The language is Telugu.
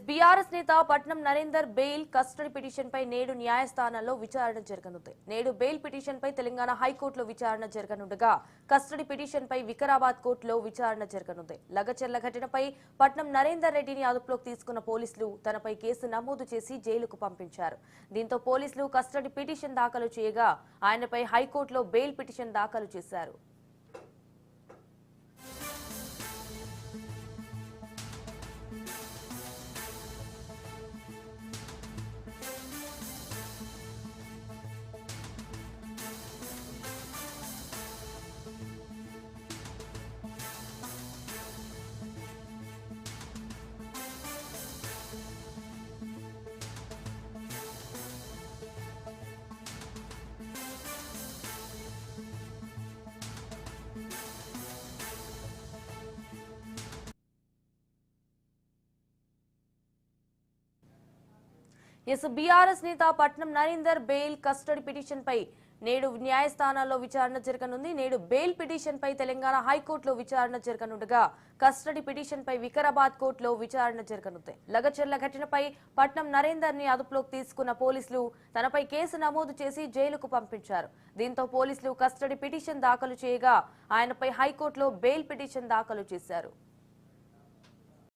బీఆర్ఎస్ నేత Patnam Narender bail custody petition పై నేడు న్యాయస్థానంలో విచారణ జరగనుంది. నేడు బెయిల్ పిటిషన్ పై తెలంగాణ హైకోర్టులో విచారణ జరగనుండగా కస్టడీ పిటిషన్ పై వికారాబాద్ కోర్టులో విచారణ జరగనుంది. లగచర్ల ఘటనపై పట్నం నరేందర్ రెడ్డిని అదుపులోకి తీసుకున్న పోలీసులు తనపై కేసు నమోదు చేసి జైలుకు పంపించారు. దీంతో పోలీసులు కస్టడీ పిటిషన్ దాఖలు చేయగా ఆయనపై హైకోర్టులో బెయిల్ పిటిషన్ దాఖలు చేశారు. బీఆర్ఎస్ నేత Patnam Narender bail custody petition పై నేడు న్యాయస్థానాల్లో విచారణ జరగనుంది. నేడు బెయిల్ పిటిషన్ పై తెలంగాణ హైకోర్టులో విచారణ జరగనుండగా కస్టడీ పిటిషన్ పై వికారాబాద్ కోర్టులో విచారణ జరగనుంది. లగచర్ల ఘటనపై పట్నం నరేందర్ ని అదుపులోకి తీసుకున్న పోలీసులు తనపై కేసు నమోదు చేసి జైలుకు పంపించారు. దీంతో పోలీసులు కస్టడీ పిటిషన్ దాఖలు చేయగా ఆయనపై హైకోర్టులో బెయిల్ పిటిషన్ దాఖలు చేశారు.